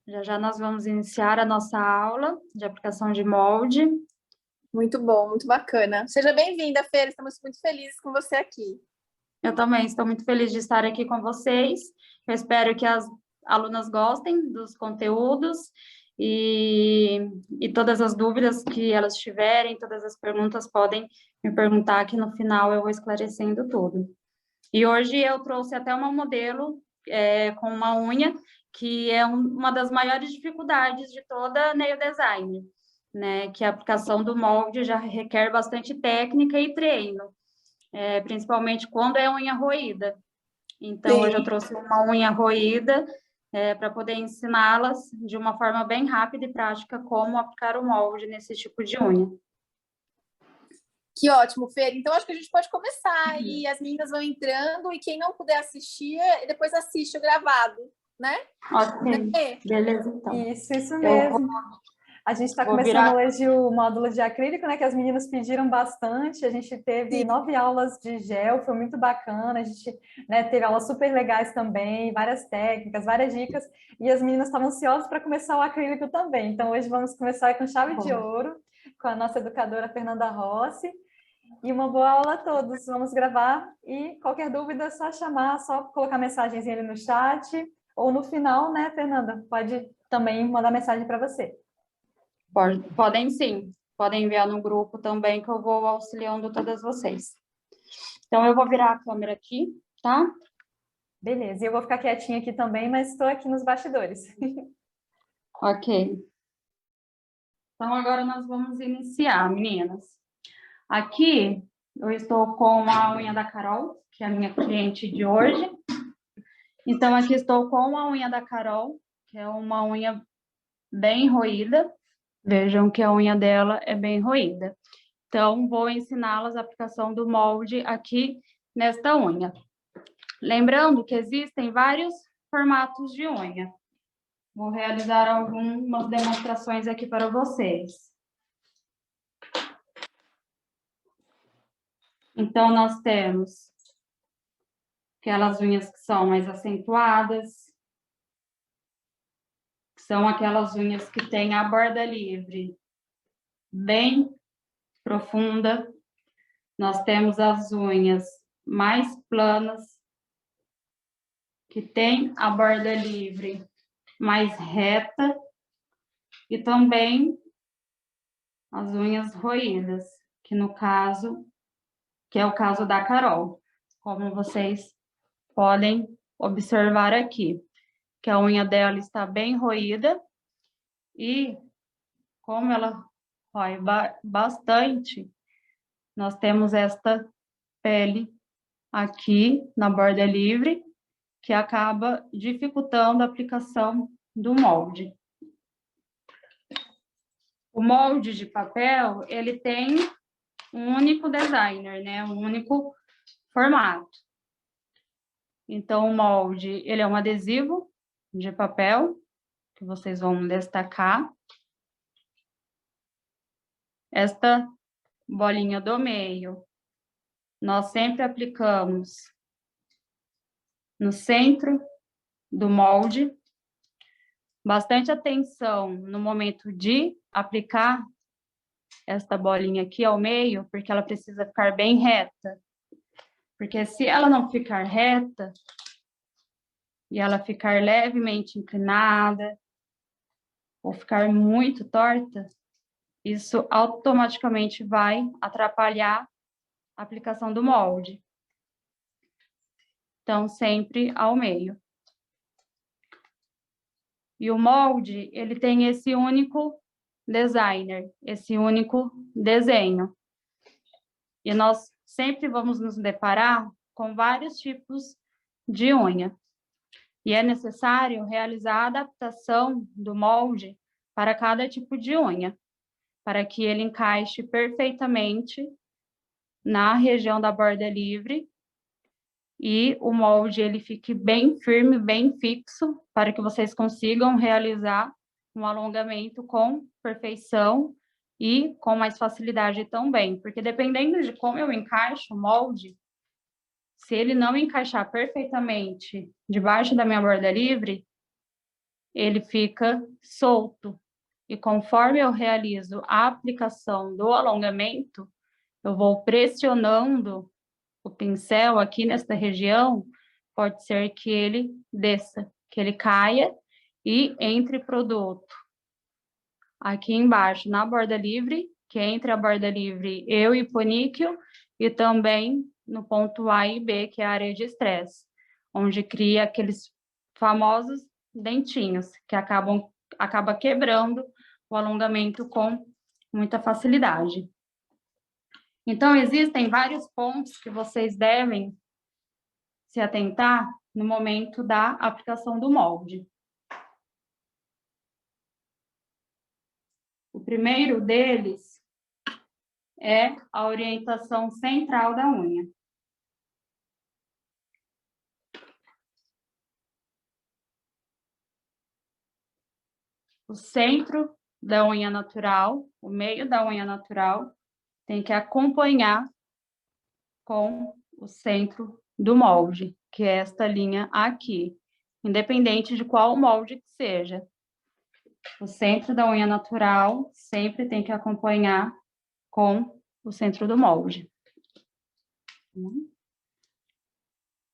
Já já nós vamos iniciar a nossa aula de aplicação de molde. Muito bom, muito bacana. Seja bem-vinda, Fer, estamos muito felizes com você aqui. Eu também estou muito feliz de estar aqui com vocês. Eu espero que as alunas gostem dos conteúdos e todas as dúvidas que elas tiverem, todas as perguntas podem me perguntar, que no final eu vou esclarecendo tudo. E hoje eu trouxe até uma modelo com uma unha, que é uma das maiores dificuldades de toda nail design, né? Que a aplicação do molde já requer bastante técnica e treino, principalmente quando é unha roída. Então, hoje eu Sim. trouxe uma unha roída para poder ensiná-las de uma forma bem rápida e prática como aplicar o molde nesse tipo de unha. Que ótimo, Fer. Então, acho que a gente pode começar e as meninas vão entrando e quem não puder assistir, depois assiste o gravado, né? Ok, Né? beleza, então. Isso Eu mesmo. A gente está vou começando virar. hoje o módulo de acrílico, né? Que as meninas pediram bastante. A gente teve Sim. 9 aulas de gel, foi muito bacana. A gente, né, teve aulas super legais também, várias técnicas, várias dicas. E as meninas estavam ansiosas para começar o acrílico também. Então, hoje vamos começar com chave de ouro, com a nossa educadora Fernanda Rossi. E uma boa aula a todos. Vamos gravar e qualquer dúvida é só chamar, só colocar mensagenzinha ali no chat. Ou no final, né, Fernanda? Pode também mandar mensagem para você. Podem sim, podem enviar no grupo também, que eu vou auxiliando todas vocês. Então, eu vou virar a câmera aqui, tá? Beleza, e eu vou ficar quietinha aqui também, mas estou aqui nos bastidores. Ok. Então, agora nós vamos iniciar, meninas. Aqui, eu estou com a unha da Carol, que é a minha cliente de hoje. Então, aqui estou com a unha da Carol, que é uma unha bem roída. Vejam que a unha dela é bem roída. Então, vou ensiná-las a aplicação do molde aqui nesta unha. Lembrando que existem vários formatos de unha. Vou realizar algumas demonstrações aqui para vocês. Então, nós temos aquelas unhas que são mais acentuadas, que são aquelas unhas que têm a borda livre bem profunda. Nós temos as unhas mais planas, que tem a borda livre mais reta, e também as unhas roídas, que no caso, que é o caso da Carol, como vocês podem observar aqui, que a unha dela está bem roída, e como ela rói bastante, nós temos esta pele aqui na borda livre, que acaba dificultando a aplicação do molde. O molde de papel, ele tem um único designer, né? Um único formato. Então, o molde, ele é um adesivo de papel, que vocês vão destacar. Esta bolinha do meio, nós sempre aplicamos no centro do molde. Bastante atenção no momento de aplicar esta bolinha aqui ao meio, porque ela precisa ficar bem reta. Porque se ela não ficar reta e ela ficar levemente inclinada ou ficar muito torta, isso automaticamente vai atrapalhar a aplicação do molde. Então, sempre ao meio. E o molde, ele tem esse único designer, esse único desenho. E nós sempre vamos nos deparar com vários tipos de unha. E é necessário realizar a adaptação do molde para cada tipo de unha, para que ele encaixe perfeitamente na região da borda livre e o molde ele fique bem firme, bem fixo, para que vocês consigam realizar um alongamento com perfeição e com mais facilidade também, porque dependendo de como eu encaixo o molde, se ele não encaixar perfeitamente debaixo da minha borda livre, ele fica solto. E conforme eu realizo a aplicação do alongamento, eu vou pressionando o pincel aqui nesta região, pode ser que ele desça, que ele caia e entre produto aqui embaixo, na borda livre, que é entre a borda livre e o hiponíquel, e também no ponto A e B, que é a área de estresse, onde cria aqueles famosos dentinhos, que acaba quebrando o alongamento com muita facilidade. Então, existem vários pontos que vocês devem se atentar no momento da aplicação do molde. O primeiro deles é a orientação central da unha. O centro da unha natural, o meio da unha natural, tem que acompanhar com o centro do molde, que é esta linha aqui, independente de qual molde que seja. O centro da unha natural sempre tem que acompanhar com o centro do molde.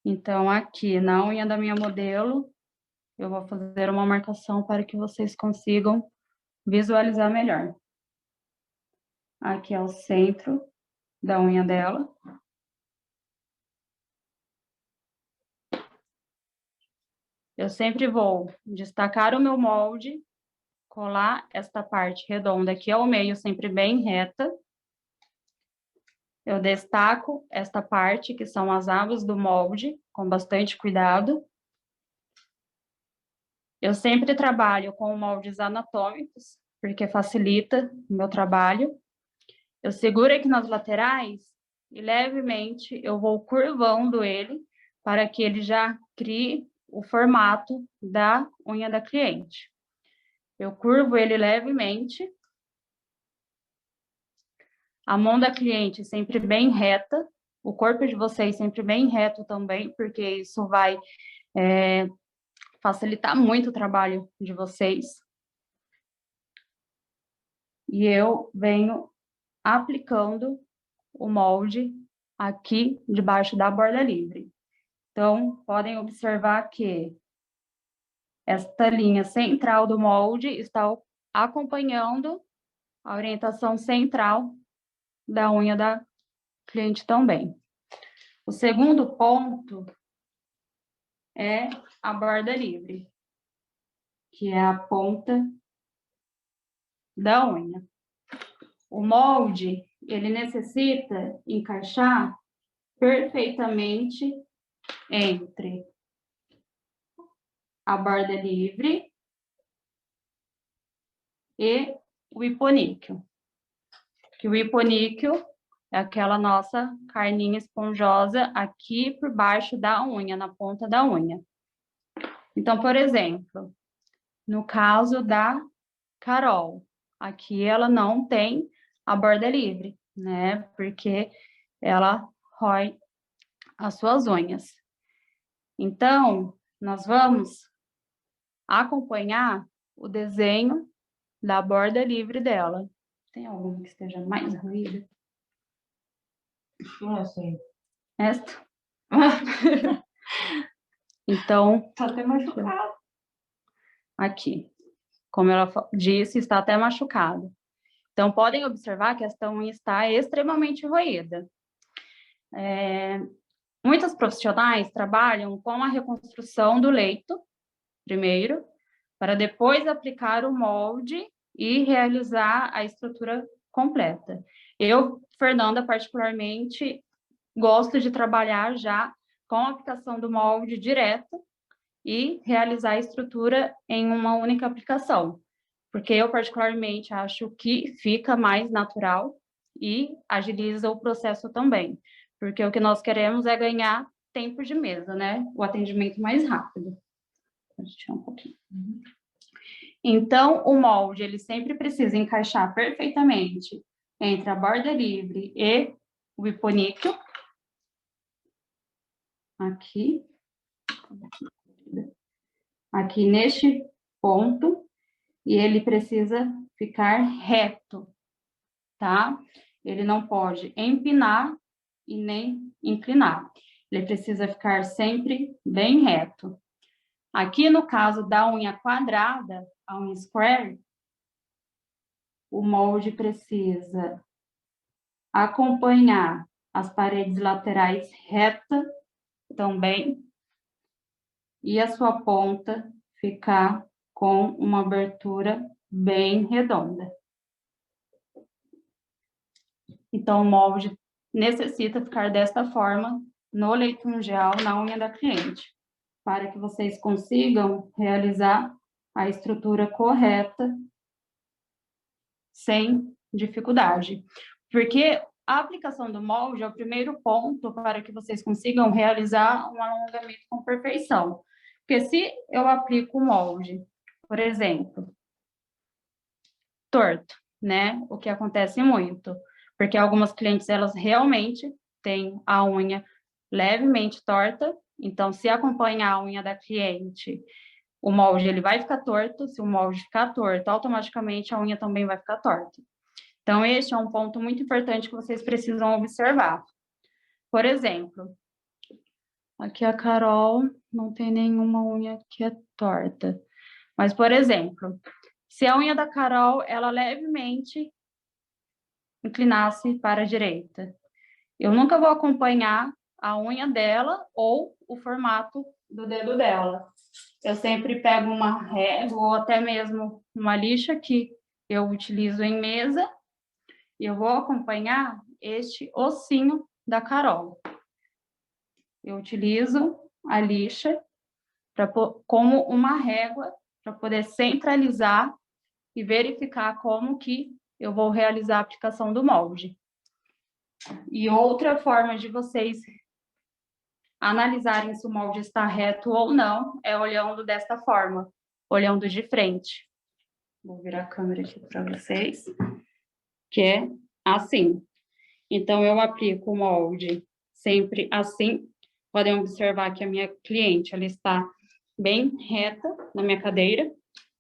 Então, aqui na unha da minha modelo, eu vou fazer uma marcação para que vocês consigam visualizar melhor. Aqui é o centro da unha dela. Eu sempre vou destacar o meu molde, colar esta parte redonda aqui ao meio, sempre bem reta. Eu destaco esta parte, que são as abas do molde, com bastante cuidado. Eu sempre trabalho com moldes anatômicos, porque facilita o meu trabalho. Eu seguro aqui nas laterais e levemente eu vou curvando ele para que ele já crie o formato da unha da cliente. Eu curvo ele levemente. A mão da cliente sempre bem reta, o corpo de vocês sempre bem reto também, porque isso vai facilitar muito o trabalho de vocês. E eu venho aplicando o molde aqui debaixo da borda livre. Então, podem observar que esta linha central do molde está acompanhando a orientação central da unha da cliente também. O segundo ponto é a borda livre, que é a ponta da unha. O molde, ele necessita encaixar perfeitamente entre a borda livre e o hiponíquel. Que o hiponíquel é aquela nossa carninha esponjosa aqui por baixo da unha, na ponta da unha. Então, por exemplo, no caso da Carol, aqui ela não tem a borda livre, né? Porque ela rói as suas unhas. Então, nós vamos acompanhar o desenho da borda livre dela. Tem alguma que esteja mais ruída? Não sei. Esta? Então, Tá até machucado. aqui. Como ela disse, está até machucado. Então, podem observar que esta unha está extremamente roída. Muitos profissionais trabalham com a reconstrução do leito, primeiro, para depois aplicar o molde e realizar a estrutura completa. Eu, Fernanda, particularmente, gosto de trabalhar já com a aplicação do molde direto e realizar a estrutura em uma única aplicação, porque eu, particularmente, acho que fica mais natural e agiliza o processo também, porque o que nós queremos é ganhar tempo de mesa, né? O atendimento mais rápido. Deixa eu tirar um pouquinho. Então, o molde, ele sempre precisa encaixar perfeitamente entre a borda livre e o hiponíquel. Aqui neste ponto e ele precisa ficar reto, tá? Ele não pode empinar e nem inclinar. Ele precisa ficar sempre bem reto. Aqui no caso da unha quadrada, a unha square, o molde precisa acompanhar as paredes laterais reta também e a sua ponta ficar com uma abertura bem redonda. Então, o molde necessita ficar desta forma no leito ungueal, na unha da cliente, para que vocês consigam realizar a estrutura correta sem dificuldade. Porque a aplicação do molde é o primeiro ponto para que vocês consigam realizar um alongamento com perfeição. Porque se eu aplico o molde, por exemplo, torto, né? O que acontece muito, porque algumas clientes, elas realmente têm a unha levemente torta, então se acompanhar a unha da cliente, o molde ele vai ficar torto, se o molde ficar torto, automaticamente a unha também vai ficar torta. Então, este é um ponto muito importante que vocês precisam observar. Por exemplo, aqui a Carol não tem nenhuma unha que é torta. Mas, por exemplo, se a unha da Carol, ela levemente inclinasse para a direita, eu nunca vou acompanhar a unha dela ou o formato do dedo dela. Eu sempre pego uma régua ou até mesmo uma lixa que eu utilizo em mesa e eu vou acompanhar este ossinho da Carol. Eu utilizo a lixa como uma régua para poder centralizar e verificar como que eu vou realizar a aplicação do molde. E outra forma de vocês analisarem se o molde está reto ou não é olhando desta forma, olhando de frente. Vou virar a câmera aqui para vocês, que é assim. Então, eu aplico o molde sempre assim. Podem observar que a minha cliente, ela está bem reta na minha cadeira,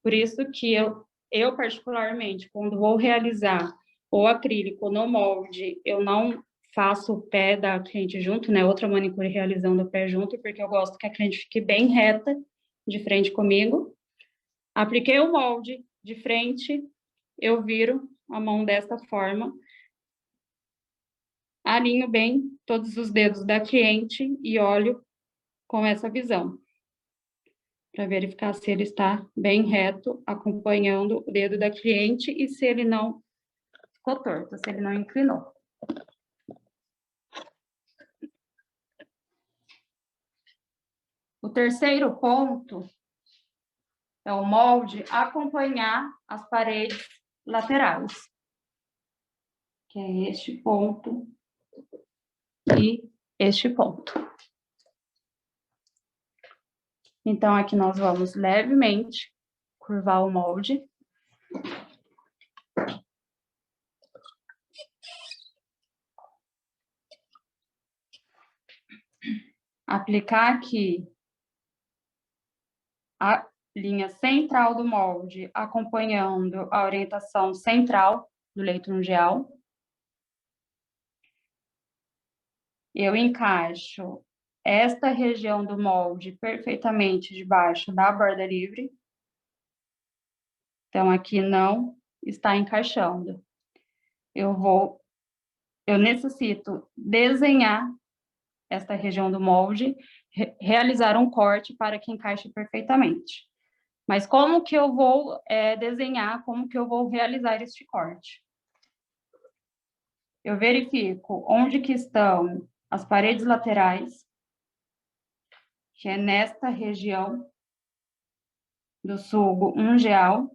por isso que eu particularmente, quando vou realizar o acrílico no molde, eu não faço o pé da cliente junto, né? Outra manicure realizando o pé junto, porque eu gosto que a cliente fique bem reta de frente comigo. Apliquei o molde de frente, eu viro a mão desta forma, alinho bem todos os dedos da cliente e olho com essa visão, para verificar se ele está bem reto, acompanhando o dedo da cliente e se ele não ficou torto, se ele não inclinou. O terceiro ponto é o molde acompanhar as paredes laterais, que é este ponto e este ponto. Então, aqui nós vamos levemente curvar o molde. Aplicar aqui a linha central do molde, acompanhando a orientação central do leito ungueal. Eu encaixo esta região do molde perfeitamente debaixo da borda livre. Então, aqui não está encaixando. Eu necessito desenhar esta região do molde, realizar um corte para que encaixe perfeitamente. Mas como que eu vou desenhar, como que eu vou realizar este corte? Eu verifico onde que estão as paredes laterais, que é nesta região do sulgo ungueal.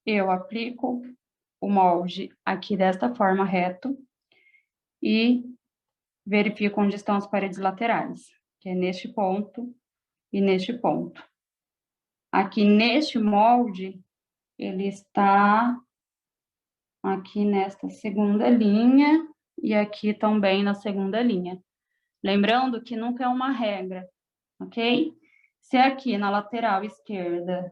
Eu aplico o molde aqui desta forma reto e verifico onde estão as paredes laterais, que é neste ponto e neste ponto. Aqui neste molde, ele está aqui nesta segunda linha e aqui também na segunda linha. Lembrando que nunca é uma regra, ok? Se aqui na lateral esquerda,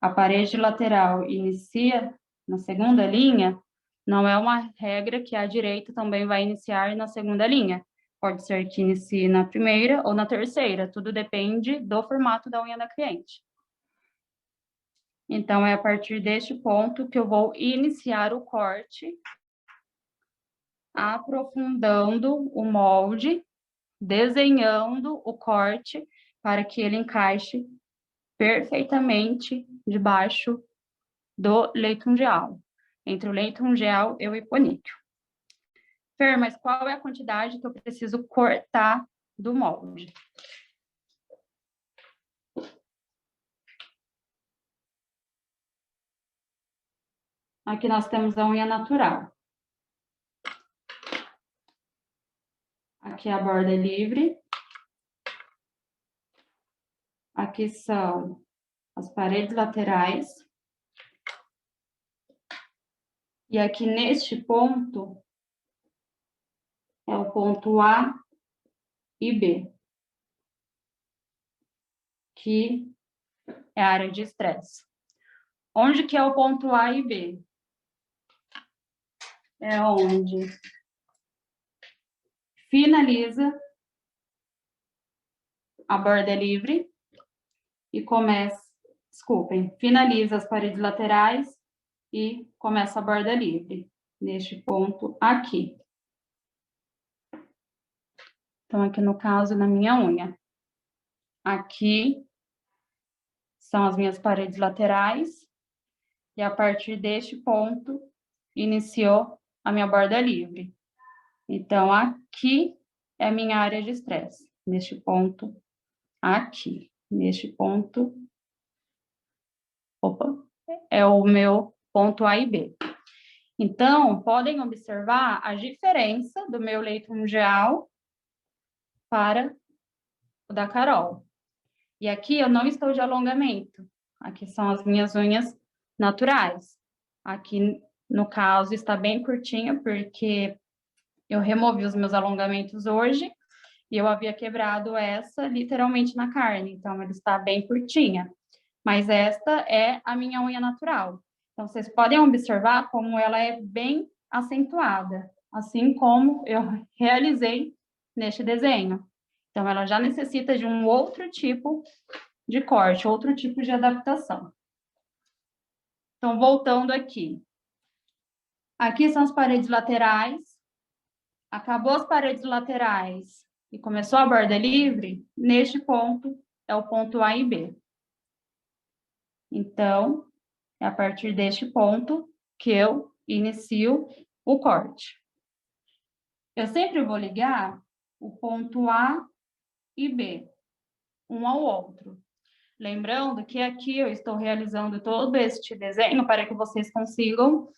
a parede lateral inicia na segunda linha, não é uma regra que a direita também vai iniciar na segunda linha. Pode ser que inicie na primeira ou na terceira, tudo depende do formato da unha da cliente. Então, é a partir deste ponto que eu vou iniciar o corte, aprofundando o molde, desenhando o corte para que ele encaixe perfeitamente debaixo do leito ungueal, entre o leito ungueal e o hiponíqueo. Fer, mas qual é a quantidade que eu preciso cortar do molde? Aqui nós temos a unha natural. Aqui a borda livre. Aqui são as paredes laterais. E aqui neste ponto é o ponto A e B, que é a área de estresse. Onde que é o ponto A e B? É onde finaliza a borda livre e começa, finaliza as paredes laterais e começa a borda livre, neste ponto aqui. Então, aqui no caso, na minha unha. Aqui são as minhas paredes laterais e a partir deste ponto iniciou a minha borda livre. Então, aqui é a minha área de estresse, neste ponto aqui. Neste ponto, é o meu ponto A e B. Então, podem observar a diferença do meu leito ungueal para o da Carol. E aqui eu não estou de alongamento. Aqui são as minhas unhas naturais. Aqui, no caso, está bem curtinha, porque eu removi os meus alongamentos hoje e eu havia quebrado essa literalmente na carne. Então, ela está bem curtinha. Mas esta é a minha unha natural. Então, vocês podem observar como ela é bem acentuada, assim como eu realizei neste desenho. Então, ela já necessita de um outro tipo de corte, outro tipo de adaptação. Então, voltando aqui. Aqui são as paredes laterais. Acabou as paredes laterais e começou a borda livre, neste ponto é o ponto A e B. Então, é a partir deste ponto que eu inicio o corte. Eu sempre vou ligar o ponto A e B, um ao outro. Lembrando que aqui eu estou realizando todo este desenho para que vocês consigam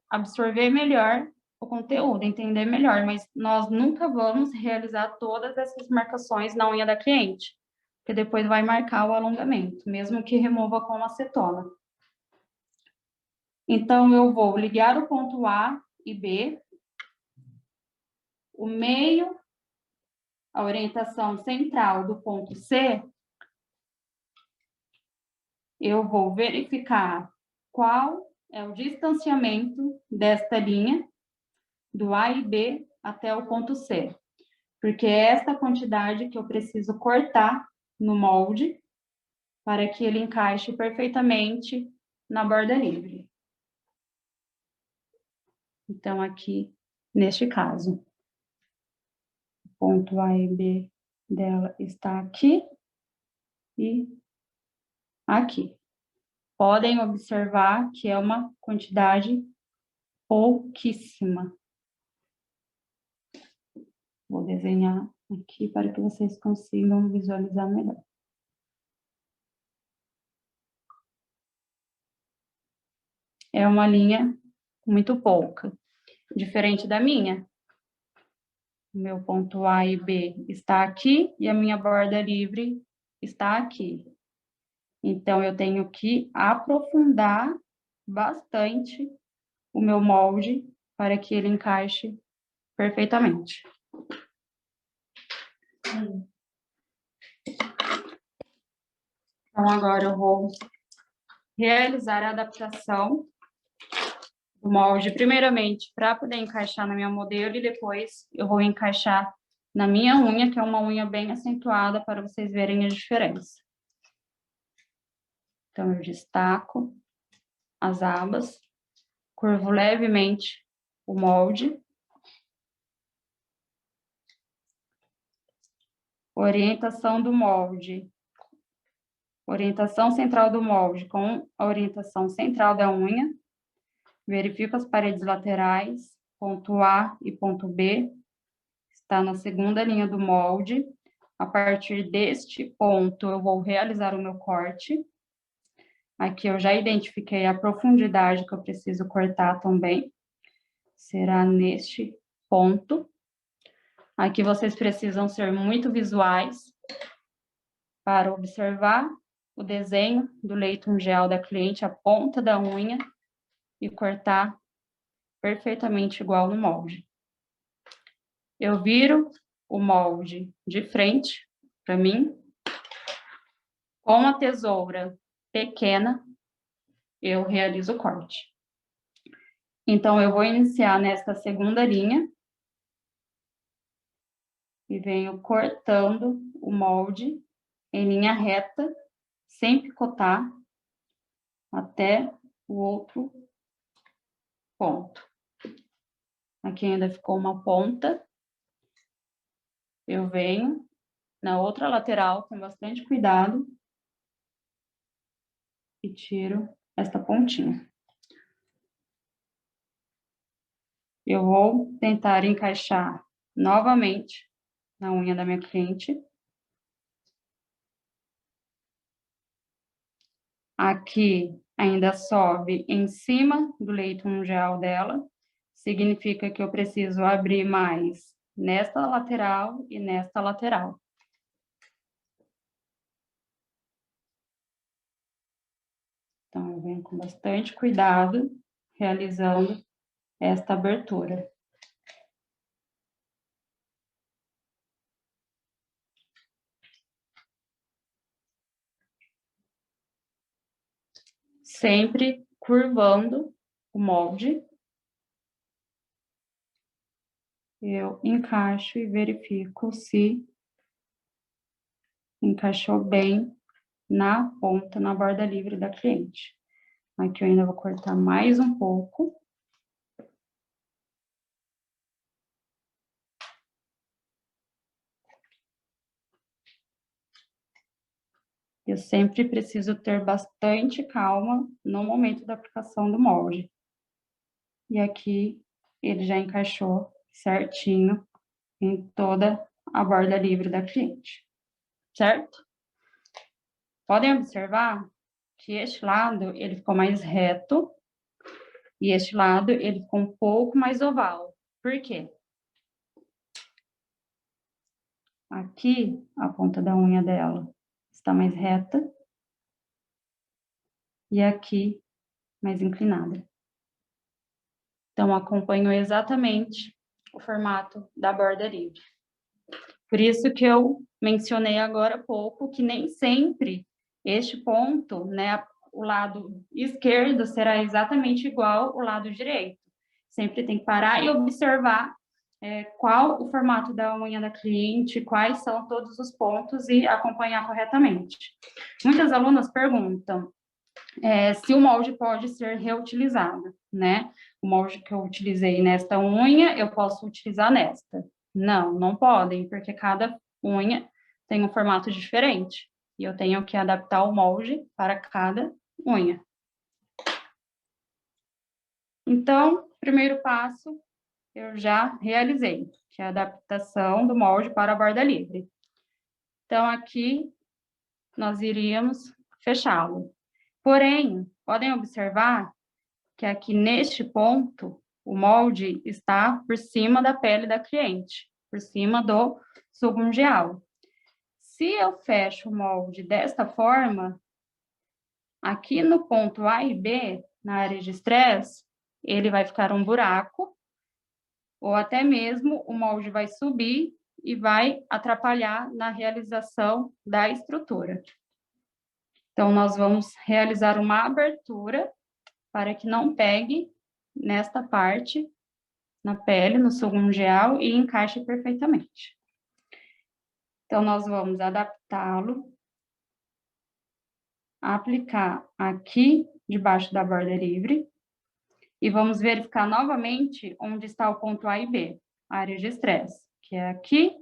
absorver melhor o conteúdo, entender melhor, mas nós nunca vamos realizar todas essas marcações na unha da cliente, porque depois vai marcar o alongamento, mesmo que remova com acetona. Então, eu vou ligar o ponto A e B, o meio, a orientação central do ponto C, eu vou verificar qual é o distanciamento desta linha, do A e B até o ponto C, porque é esta quantidade que eu preciso cortar no molde para que ele encaixe perfeitamente na borda livre. Então, aqui, neste caso, o ponto A e B dela está aqui e aqui. Podem observar que é uma quantidade pouquíssima. Vou desenhar aqui para que vocês consigam visualizar melhor. É uma linha muito pouca, diferente da minha. O meu ponto A e B está aqui e a minha borda livre está aqui. Então, eu tenho que aprofundar bastante o meu molde para que ele encaixe perfeitamente. Então, agora eu vou realizar a adaptação do molde, primeiramente, para poder encaixar na minha modelo, e depois eu vou encaixar na minha unha, que é uma unha bem acentuada, para vocês verem a diferença. Então, eu destaco as abas, curvo levemente o molde. Orientação do molde. Orientação central do molde com a orientação central da unha. Verifico as paredes laterais, ponto A e ponto B. Está na segunda linha do molde. A partir deste ponto, eu vou realizar o meu corte. Aqui eu já identifiquei a profundidade que eu preciso cortar também. Será neste ponto. Aqui vocês precisam ser muito visuais para observar o desenho do leito ungueal da cliente, a ponta da unha, e cortar perfeitamente igual no molde. Eu viro o molde de frente para mim. Com a tesoura pequena, eu realizo o corte. Então, eu vou iniciar nesta segunda linha e venho cortando o molde em linha reta, sem picotar, até o outro ponto. Aqui ainda ficou uma ponta. Eu venho na outra lateral com bastante cuidado e tiro esta pontinha. Eu vou tentar encaixar novamente na unha da minha cliente. Aqui ainda sobe em cima do leito ungueal dela. Significa que eu preciso abrir mais nesta lateral e nesta lateral. Então, eu venho com bastante cuidado, realizando esta abertura. Sempre curvando o molde. Eu encaixo e verifico se encaixou bem na ponta, na borda livre da cliente. Aqui eu ainda vou cortar mais um pouco. Eu sempre preciso ter bastante calma no momento da aplicação do molde. E aqui ele já encaixou certinho em toda a borda livre da cliente, certo? Podem observar que este lado ele ficou mais reto e este lado ele ficou um pouco mais oval. Por quê? Aqui a ponta da unha dela está mais reta e aqui mais inclinada. Então, acompanho exatamente o formato da borda livre. Por isso que eu mencionei agora há pouco que nem sempre este ponto, né, o lado esquerdo será exatamente igual ao lado direito. Sempre tem que parar e observar qual o formato da unha da cliente, quais são todos os pontos e acompanhar corretamente. Muitas alunas perguntam se o molde pode ser reutilizado, né? O molde que eu utilizei nesta unha, eu posso utilizar nesta. Não, não podem, porque cada unha tem um formato diferente. E eu tenho que adaptar o molde para cada unha. Então, primeiro passo, eu já realizei, que é a adaptação do molde para a borda livre. Então, aqui, nós iríamos fechá-lo. Porém, podem observar que aqui neste ponto, o molde está por cima da pele da cliente, por cima do subungueal. Se eu fecho o molde desta forma, aqui no ponto A e B, na área de estresse, ele vai ficar um buraco, ou até mesmo o molde vai subir e vai atrapalhar na realização da estrutura. Então, nós vamos realizar uma abertura para que não pegue nesta parte, na pele, no submundial, e encaixe perfeitamente. Então, nós vamos adaptá-lo, aplicar aqui debaixo da borda livre, e vamos verificar novamente onde está o ponto A e B, a área de estresse, que é aqui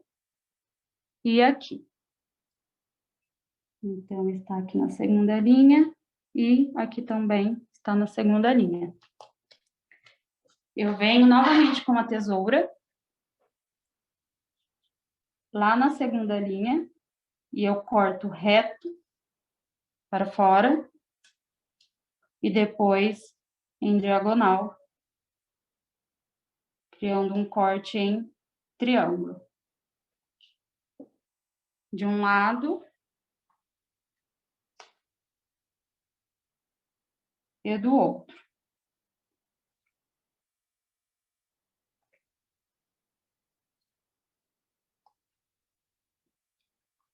e aqui. Então, está aqui na segunda linha e aqui também está na segunda linha. Eu venho novamente com a tesoura, lá na segunda linha, e eu corto reto para fora, e depois em diagonal, criando um corte em triângulo. De um lado e do outro.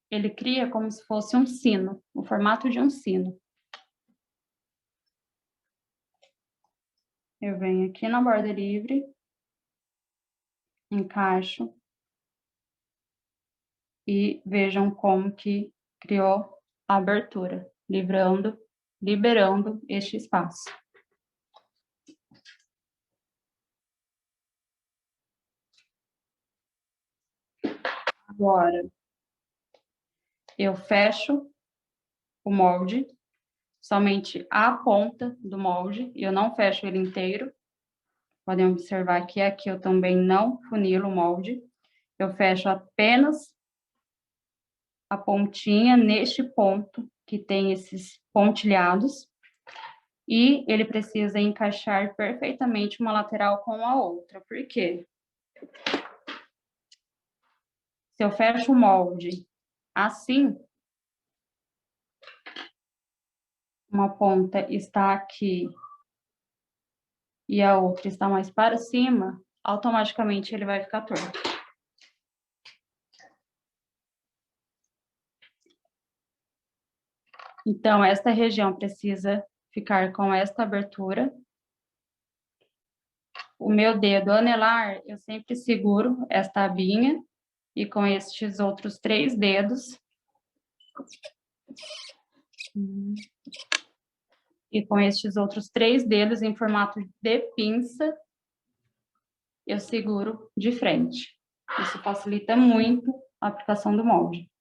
Ele cria como se fosse um sino, o formato de um sino. Eu venho aqui na borda livre, encaixo e vejam como que criou a abertura, liberando este espaço. Agora, eu fecho o molde, somente a ponta do molde, e eu não fecho ele inteiro. Podem observar que aqui eu também não funilo o molde. Eu fecho apenas a pontinha neste ponto, que tem esses pontilhados, e ele precisa encaixar perfeitamente uma lateral com a outra. Por quê? Se eu fecho o molde assim, uma ponta está aqui e a outra está mais para cima, automaticamente ele vai ficar torto. Então, esta região precisa ficar com esta abertura. O meu dedo anelar, eu sempre seguro esta abinha, e com estes outros 3 dedos, em formato de pinça, eu seguro de frente. Isso facilita muito a aplicação do molde.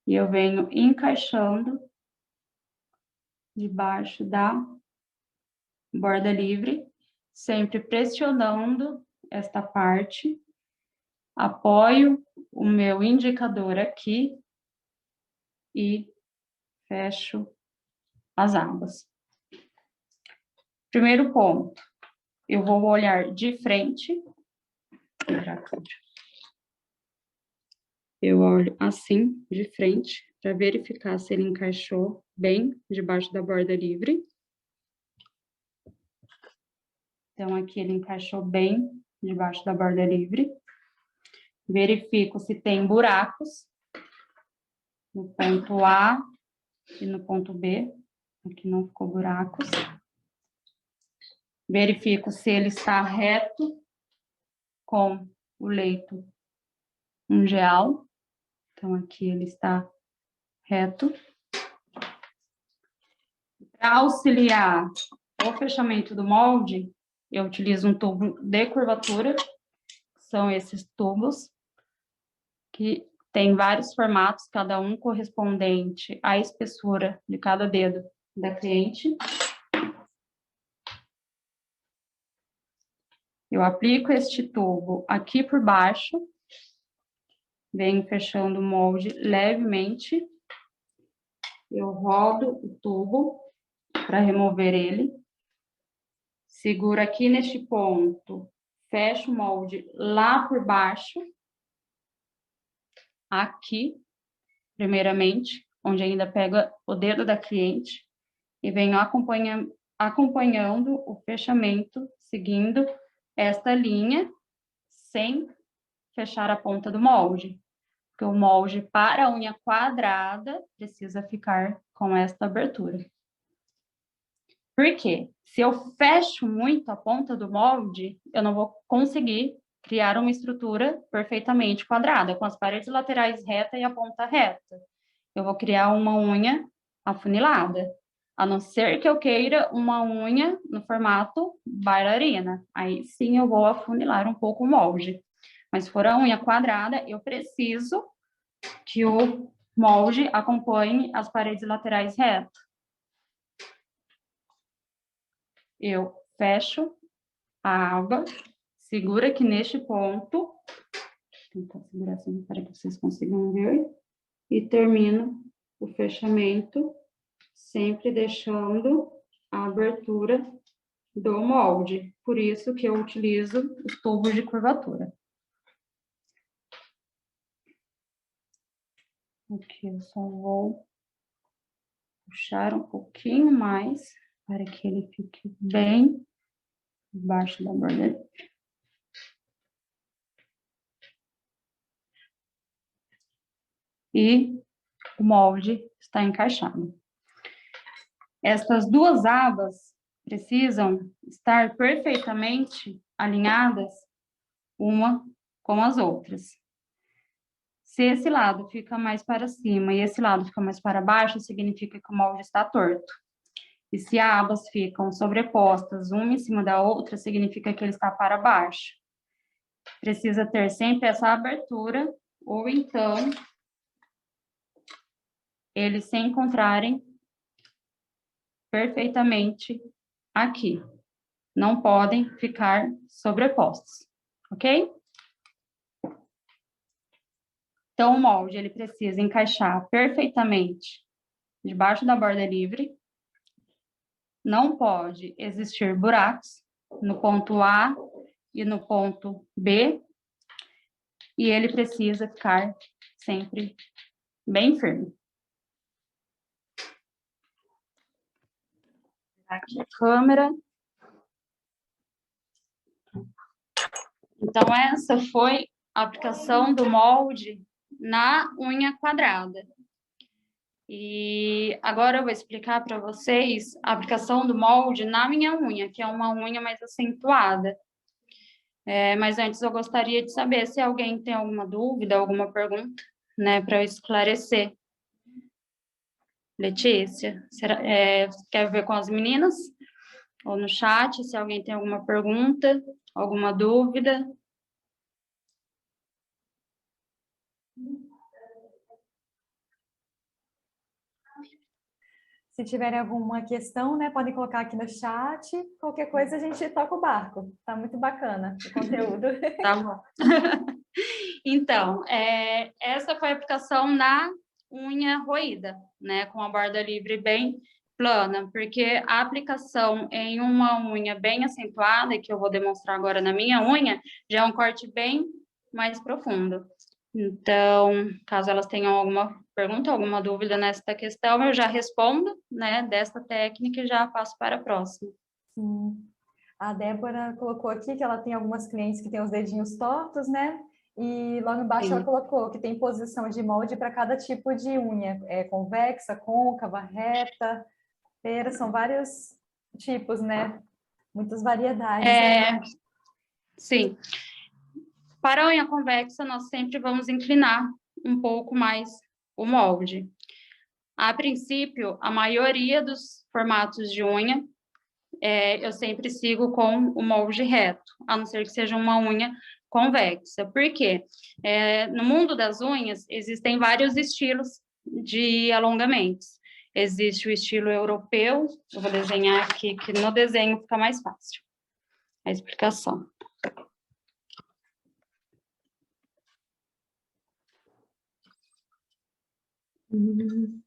E eu venho encaixando debaixo da borda livre, sempre pressionando esta parte, apoio o meu indicador aqui e fecho as abas. Primeiro ponto, eu vou olhar de frente. Eu olho assim, de frente, para verificar se ele encaixou bem debaixo da borda livre. Então, aqui ele encaixou bem debaixo da borda livre. Verifico se tem buracos no ponto A e no ponto B. Aqui não ficou buracos. Verifico se ele está reto com o leito ungeal. Então, aqui ele está reto. Para auxiliar o fechamento do molde, eu utilizo um tubo de curvatura. São esses tubos, que tem vários formatos, cada um correspondente à espessura de cada dedo da cliente. Eu aplico este tubo aqui por baixo, venho fechando o molde levemente. Eu rodo o tubo para remover ele. Seguro aqui neste ponto, fecho o molde lá por baixo. Aqui, primeiramente, onde ainda pega o dedo da cliente, e venho acompanhando o fechamento, seguindo esta linha, sem fechar a ponta do molde. Porque o molde para a unha quadrada precisa ficar com esta abertura. Por quê? Se eu fecho muito a ponta do molde, eu não vou conseguir criar uma estrutura perfeitamente quadrada, com as paredes laterais retas e a ponta reta. Eu vou criar uma unha afunilada, a não ser que eu queira uma unha no formato bailarina. Aí sim eu vou afunilar um pouco o molde. Mas se for a unha quadrada, eu preciso que o molde acompanhe as paredes laterais retas. Eu fecho a aba, seguro aqui neste ponto, vou tentar segurar assim para que vocês consigam ver, e termino o fechamento, sempre deixando a abertura do molde. Por isso que eu utilizo os tubos de curvatura. Aqui eu só vou puxar um pouquinho mais para que ele fique bem embaixo da borda. E o molde está encaixado. Estas duas abas precisam estar perfeitamente alinhadas uma com as outras. Se esse lado fica mais para cima e esse lado fica mais para baixo, significa que o molde está torto. E se abas ficam sobrepostas uma em cima da outra, significa que ele está para baixo. Precisa ter sempre essa abertura, ou então eles se encontrarem perfeitamente aqui. Não podem ficar sobrepostos, ok? Então, o molde, ele precisa encaixar perfeitamente debaixo da borda livre. Não pode existir buracos no ponto A e no ponto B. E ele precisa ficar sempre bem firme. Aqui a câmera. Então, essa foi a aplicação do molde na unha quadrada. E agora eu vou explicar para vocês a aplicação do molde na minha unha, que é uma unha mais acentuada. Mas antes eu gostaria de saber se alguém tem alguma dúvida, alguma pergunta, né, para eu esclarecer. Letícia, quer ver com as meninas? Ou no chat, se alguém tem alguma pergunta, alguma dúvida? Se tiverem alguma questão, né, podem colocar aqui no chat. Qualquer coisa a gente toca o barco. Tá muito bacana o conteúdo. Tá bom. Então, essa foi a aplicação na unha roída, né, com a borda livre bem plana, porque a aplicação em uma unha bem acentuada, que eu vou demonstrar agora na minha unha, já é um corte bem mais profundo. Então, caso elas tenham alguma pergunta, alguma dúvida nesta questão, eu já respondo, né, desta técnica e já passo para a próxima. Sim. A Débora colocou aqui que ela tem algumas clientes que têm os dedinhos tortos, né? E logo embaixo Sim. ela colocou que tem posição de molde para cada tipo de unha. Convexa, côncava, reta, pera, são vários tipos, né? Muitas variedades. Sim. Para a unha convexa, nós sempre vamos inclinar um pouco mais o molde. A princípio, a maioria dos formatos de unha, eu sempre sigo com o molde reto, a não ser que seja uma unha convexa. Por quê? No mundo das unhas, existem vários estilos de alongamentos. Existe o estilo europeu, eu vou desenhar aqui, que no desenho fica mais fácil a explicação. Uhum.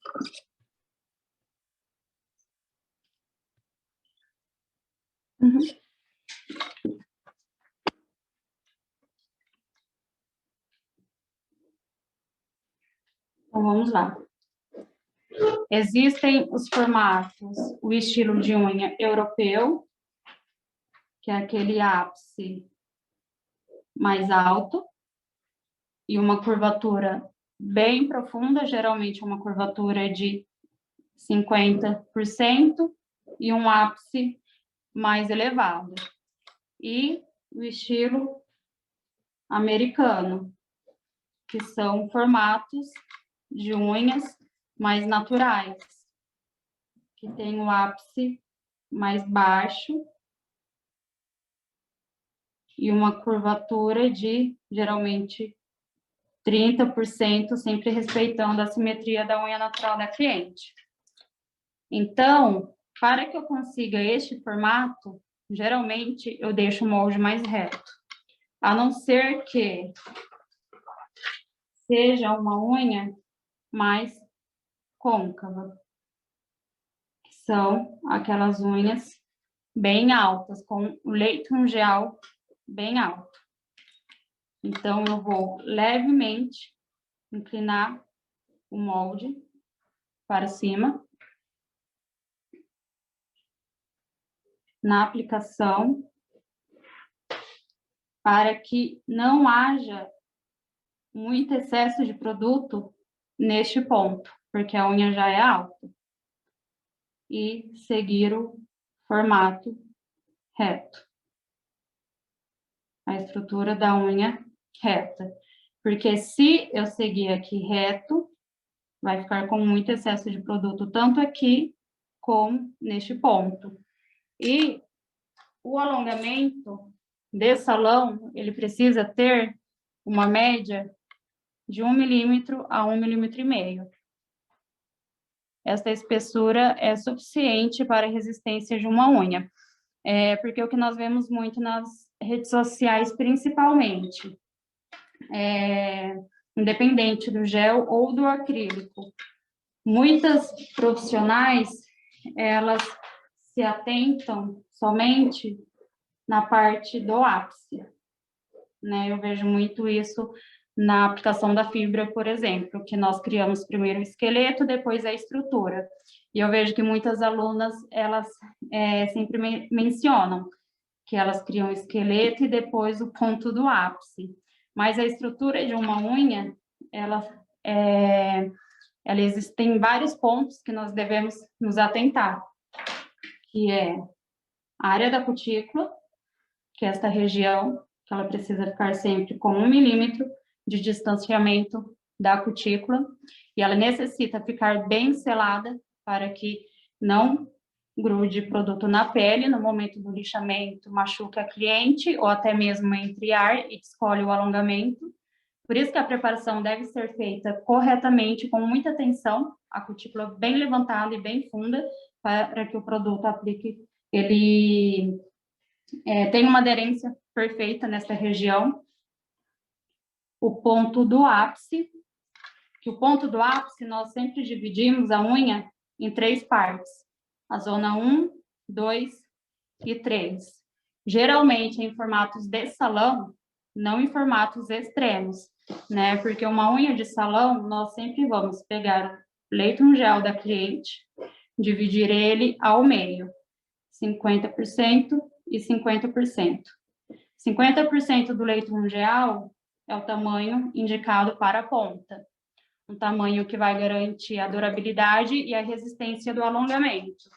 Então, vamos lá. Existem os formatos, o estilo de unha europeu, que é aquele ápice mais alto e uma curvatura bem profunda, geralmente uma curvatura de 50% e um ápice mais elevado. E o estilo americano, que são formatos de unhas mais naturais, que tem o ápice mais baixo e uma curvatura de, geralmente, 30%, sempre respeitando a simetria da unha natural da cliente. Então, para que eu consiga este formato, geralmente eu deixo o molde mais reto. A não ser que seja uma unha mais côncava. São aquelas unhas bem altas, com o leito ungueal bem alto. Então, eu vou levemente inclinar o molde para cima. Na aplicação, para que não haja muito excesso de produto neste ponto, porque a unha já é alta. E seguir o formato reto. A estrutura da unha reta. Porque se eu seguir aqui reto, vai ficar com muito excesso de produto, tanto aqui como neste ponto. E o alongamento de salão, ele precisa ter uma média de 1 milímetro a 1,5 milímetro. Esta espessura é suficiente para a resistência de uma unha. Porque o que nós vemos muito nas redes sociais, principalmente, independente do gel ou do acrílico, muitas profissionais, elas se atentam somente na parte do ápice, né? Eu vejo muito isso na aplicação da fibra, por exemplo, que nós criamos primeiro o esqueleto, depois a estrutura. E eu vejo que muitas alunas, elas sempre mencionam que elas criam o esqueleto e depois o ponto do ápice. Mas a estrutura de uma unha, ela existem vários pontos que nós devemos nos atentar, que é a área da cutícula, que é esta região, que ela precisa ficar sempre com 1 milímetro de distanciamento da cutícula, e ela necessita ficar bem selada para que não grude produto na pele no momento do lixamento, machuque a cliente, ou até mesmo entre ar e descolhe o alongamento. Por isso que a preparação deve ser feita corretamente, com muita atenção, a cutícula bem levantada e bem funda, para que o produto aplique, ele tenha uma aderência perfeita nessa região. O ponto do ápice, que o ponto do ápice nós sempre dividimos a unha em 3 partes, a zona 1, 2 e 3. Geralmente em formatos de salão, não em formatos extremos, né? Porque uma unha de salão, nós sempre vamos pegar o leito ungueal da cliente, dividir ele ao meio, 50% e 50%. 50% do leito ungueal é o tamanho indicado para a ponta, um tamanho que vai garantir a durabilidade e a resistência do alongamento.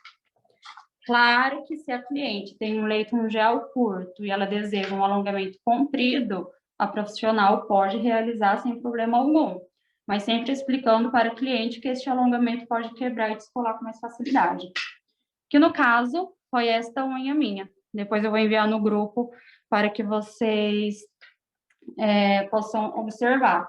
Claro que se a cliente tem um leito ungueal curto e ela deseja um alongamento comprido, a profissional pode realizar sem problema algum, mas sempre explicando para o cliente que este alongamento pode quebrar e descolar com mais facilidade. Que no caso, foi esta unha minha. Depois eu vou enviar no grupo para que vocês possam observar.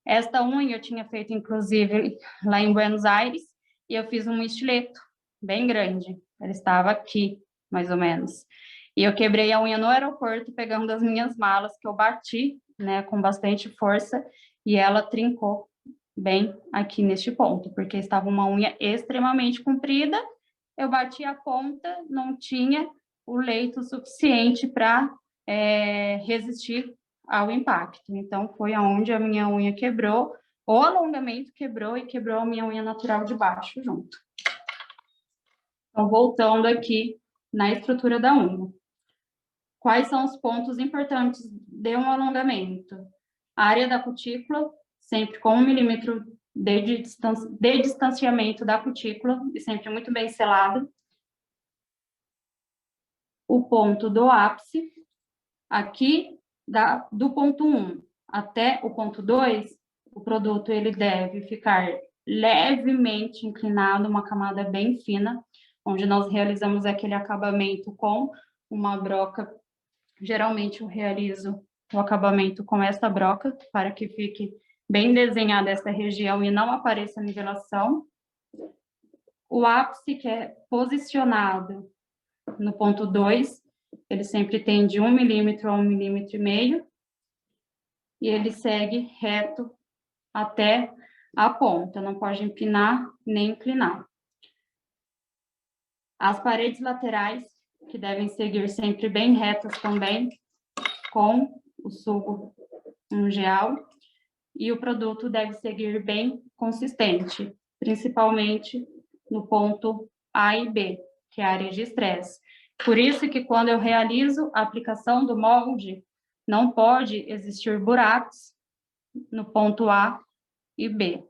Esta unha eu tinha feito, inclusive, lá em Buenos Aires, e eu fiz um estileto bem grande. Ela estava aqui, mais ou menos. E eu quebrei a unha no aeroporto, pegando as minhas malas, que eu bati, né, com bastante força, e ela trincou bem aqui neste ponto, porque estava uma unha extremamente comprida, eu bati a ponta, não tinha o leito suficiente para resistir ao impacto. Então, foi aonde a minha unha quebrou, o alongamento quebrou e quebrou a minha unha natural de baixo junto. Então, voltando aqui na estrutura da unha. quais são os pontos importantes de um alongamento? A área da cutícula, sempre com 1 milímetro de distanciamento da cutícula, e sempre muito bem selado. O ponto do ápice, aqui, do ponto 1 até o ponto 2, o produto ele deve ficar levemente inclinado, uma camada bem fina, onde nós realizamos aquele acabamento com uma broca. Geralmente eu realizo o acabamento com esta broca, para que fique bem desenhada essa região e não apareça a nivelação. O ápice, que é posicionado no ponto 2, ele sempre tem de 1 milímetro a 1,5 milímetro, e ele segue reto até a ponta, não pode empinar nem inclinar. As paredes laterais, que devem seguir sempre bem retas também, com o sugo ungeal, e o produto deve seguir bem consistente, principalmente no ponto A e B, que é a área de estresse. Por isso que quando eu realizo a aplicação do molde, não pode existir buracos no ponto A e B,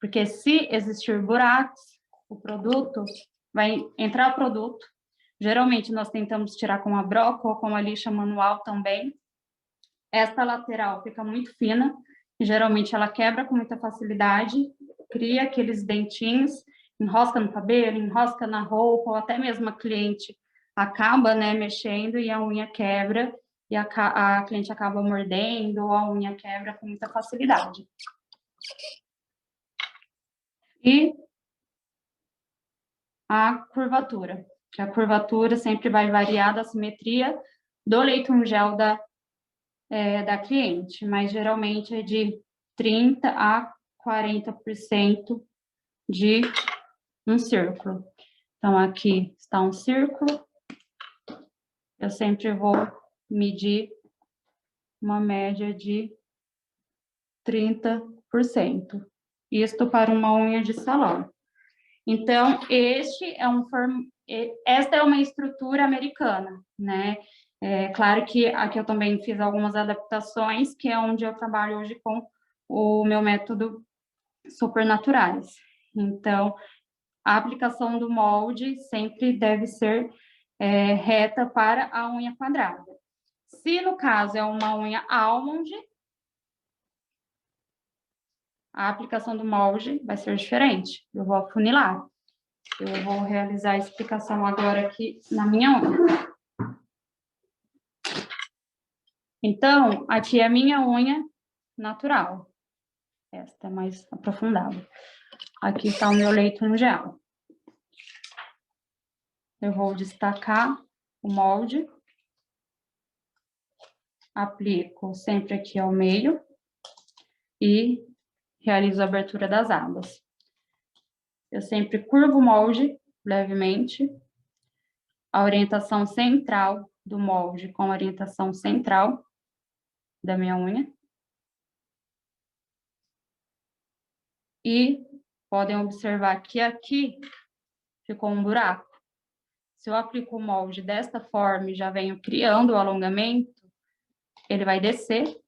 porque se existir buracos, o produto vai entrar produto. Geralmente nós tentamos tirar com a broca ou com a lixa manual também. Esta lateral fica muito fina, e geralmente ela quebra com muita facilidade, cria aqueles dentinhos, enrosca no cabelo, enrosca na roupa, ou até mesmo a cliente acaba, né, mexendo e a unha quebra, e a cliente acaba mordendo, ou a unha quebra com muita facilidade. E a curvatura, que a curvatura sempre vai variar da simetria do leito gel da cliente, mas geralmente é de 30% a 40% de um círculo. Então, aqui está um círculo, eu sempre vou medir uma média de 30%. Isto para uma unha de salão. Então, esta é uma estrutura americana, né? É claro que aqui eu também fiz algumas adaptações, que é onde eu trabalho hoje com o meu método Supernaturais. Então, a aplicação do molde sempre deve ser reta para a unha quadrada. Se no caso é uma unha almond, a aplicação do molde vai ser diferente. Eu vou afunilar. Eu vou realizar a explicação agora aqui na minha unha. Então, aqui é a minha unha natural. Esta é mais aprofundada. Aqui está o meu leito ungeal. Eu vou destacar o molde. Aplico sempre aqui ao meio. E realizo a abertura das abas. Eu sempre curvo o molde levemente. A orientação central do molde com a orientação central da minha unha. E podem observar que aqui ficou um buraco. Se eu aplico o molde desta forma e já venho criando o alongamento, ele vai descer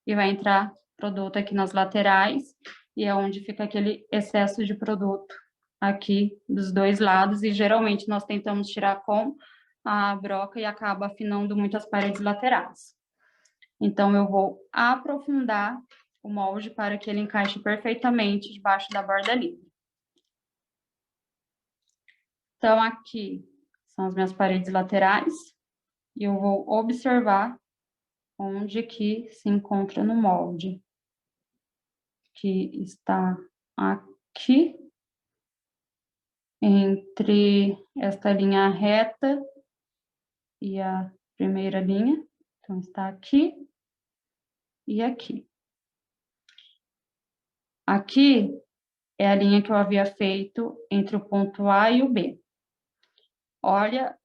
e vai entrar produto aqui nas laterais, e é onde fica aquele excesso de produto aqui dos dois lados, e geralmente nós tentamos tirar com a broca e acaba afinando muito as paredes laterais. Então, eu vou aprofundar o molde para que ele encaixe perfeitamente debaixo da borda livre. Então, aqui são as minhas paredes laterais, e eu vou observar onde que se encontra no molde, que está aqui, entre esta linha reta e a primeira linha. Então, está aqui e aqui. Aqui é a linha que eu havia feito entre o ponto A e o B. Olha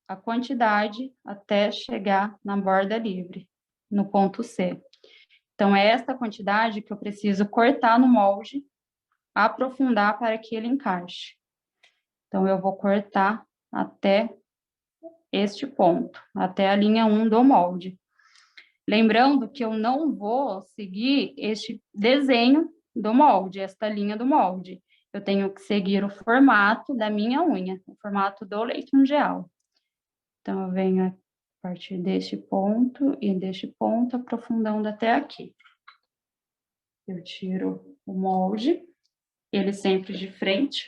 a quantidade até chegar na borda livre, no ponto C. Então, é esta quantidade que eu preciso cortar no molde, aprofundar para que ele encaixe. Então, eu vou cortar até este ponto, até a linha 1 do molde. Lembrando que eu não vou seguir este desenho do molde, esta linha do molde. Eu tenho que seguir o formato da minha unha, o formato do leite ungueal. Então, eu venho a partir deste ponto e deste ponto, aprofundando até aqui. Eu tiro o molde, ele sempre de frente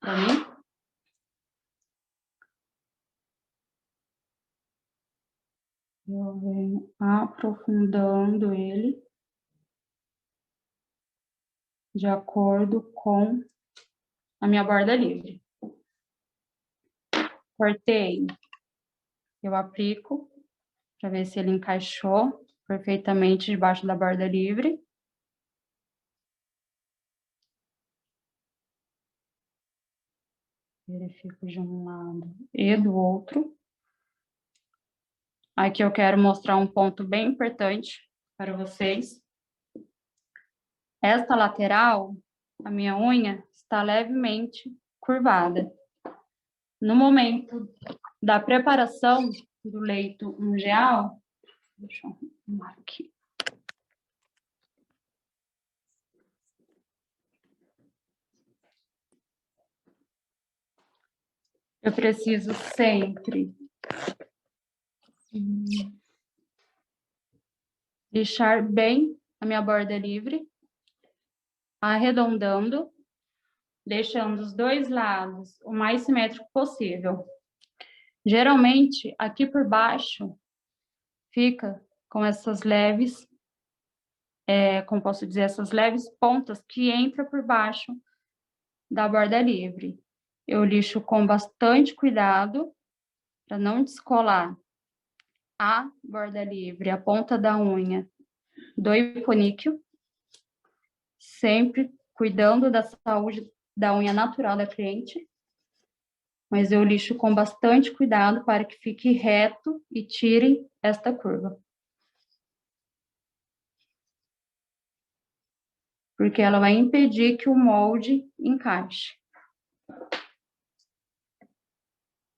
para mim. Eu venho aprofundando ele de acordo com a minha borda livre. Cortei, eu aplico para ver se ele encaixou perfeitamente debaixo da borda livre. Verifico de um lado e do outro. Aqui eu quero mostrar um ponto bem importante para vocês. Esta lateral, a minha unha, está levemente curvada. No momento da preparação do leite ungueal, deixa eu arrumar aqui. Eu preciso sempre deixar bem a minha borda livre, arredondando, deixando os dois lados o mais simétrico possível. Geralmente, aqui por baixo, fica com essas leves, como posso dizer, essas leves pontas que entram por baixo da borda livre. Eu lixo com bastante cuidado, para não descolar a borda livre, a ponta da unha do hiponíquel, sempre cuidando da saúde da unha natural da cliente, mas eu lixo com bastante cuidado para que fique reto e tire esta curva. Porque ela vai impedir que o molde encaixe.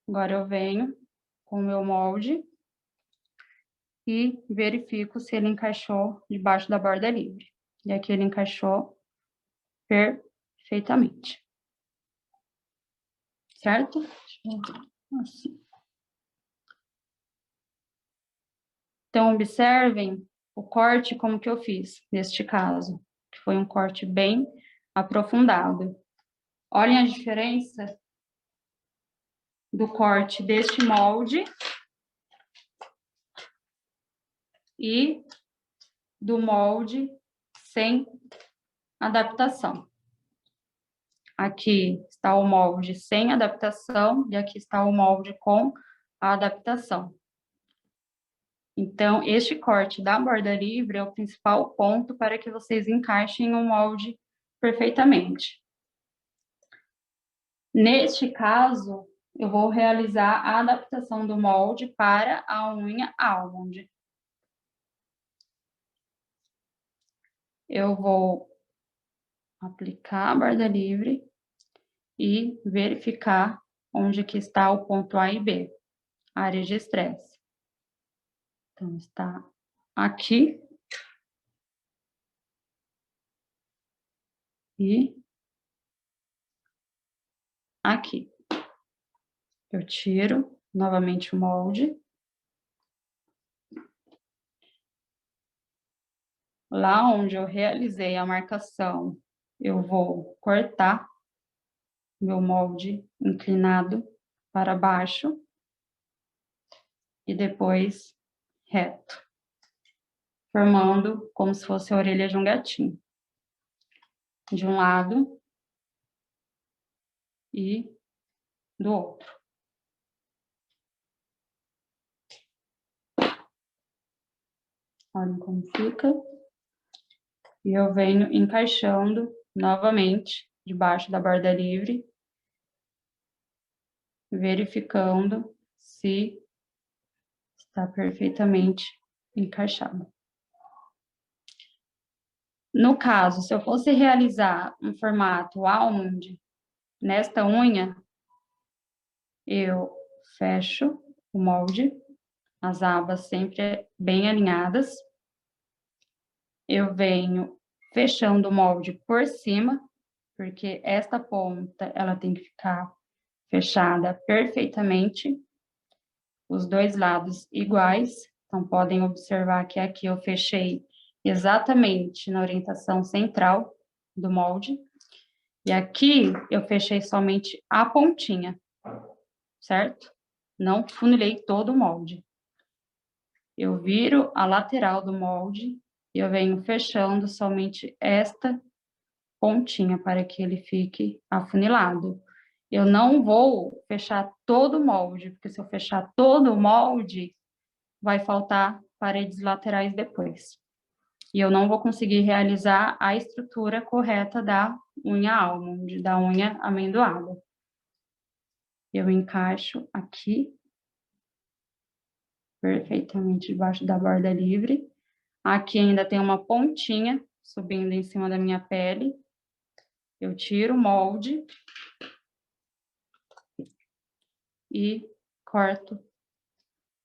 Agora eu venho com o meu molde e verifico se ele encaixou debaixo da borda livre. E aqui ele encaixou perfeitamente. Certo? Assim. Então, observem o corte como que eu fiz neste caso, que foi um corte bem aprofundado. Olhem a diferença do corte deste molde e do molde sem adaptação. Aqui está o molde sem adaptação e aqui está o molde com a adaptação. Então, este corte da borda livre é o principal ponto para que vocês encaixem o molde perfeitamente. Neste caso, eu vou realizar a adaptação do molde para a unha almond. Eu vou aplicar a borda livre e verificar onde que está o ponto A e B, área de estresse. Então, está aqui e aqui. Eu tiro novamente o molde. Lá onde eu realizei a marcação, eu vou cortar meu molde inclinado para baixo e depois reto, formando como se fosse a orelha de um gatinho. De um lado e do outro. Olhem como fica. E eu venho encaixando novamente debaixo da borda livre, verificando se está perfeitamente encaixado. No caso, se eu fosse realizar um formato almond, nesta unha, eu fecho o molde, as abas sempre bem alinhadas. Eu venho fechando o molde por cima, porque esta ponta, ela tem que ficar fechada perfeitamente, os dois lados iguais. Então, podem observar que aqui eu fechei exatamente na orientação central do molde. E aqui eu fechei somente a pontinha, certo? Não funilei todo o molde. Eu viro a lateral do molde e eu venho fechando somente esta pontinha para que ele fique afunilado. Eu não vou fechar todo o molde, porque se eu fechar todo o molde, vai faltar paredes laterais depois. E eu não vou conseguir realizar a estrutura correta da unha almond, da unha amendoada. Eu encaixo aqui, perfeitamente debaixo da borda livre. Aqui ainda tem uma pontinha subindo em cima da minha pele. Eu tiro o molde e corto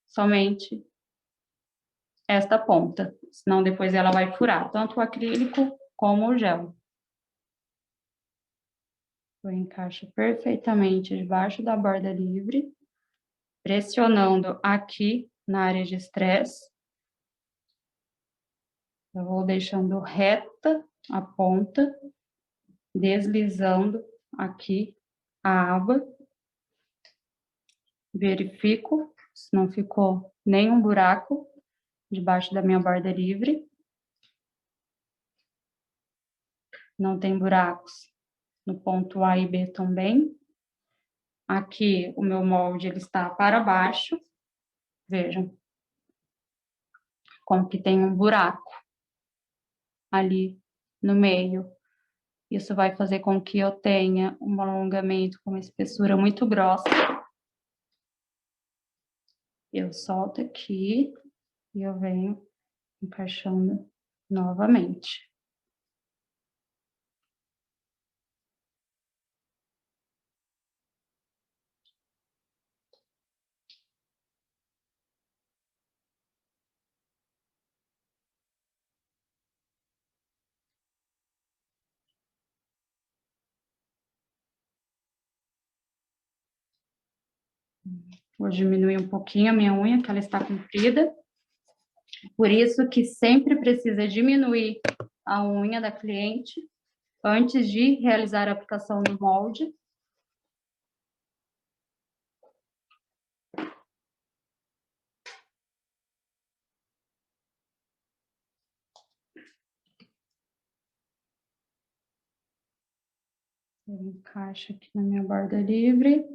somente esta ponta, senão depois ela vai furar, tanto o acrílico como o gel. Eu encaixo perfeitamente debaixo da borda livre, pressionando aqui na área de estresse. Eu vou deixando reta a ponta, deslizando aqui a aba. Verifico se não ficou nenhum buraco debaixo da minha borda livre. Não tem buracos no ponto A e B também. Aqui o meu molde ele está para baixo. Vejam como que tem um buraco ali no meio. Isso vai fazer com que eu tenha um alongamento com uma espessura muito grossa. Eu solto aqui e eu venho encaixando novamente. Vou diminuir um pouquinho a minha unha, que ela está comprida. Por isso que sempre precisa diminuir a unha da cliente antes de realizar a aplicação do molde. Eu encaixo aqui na minha borda livre.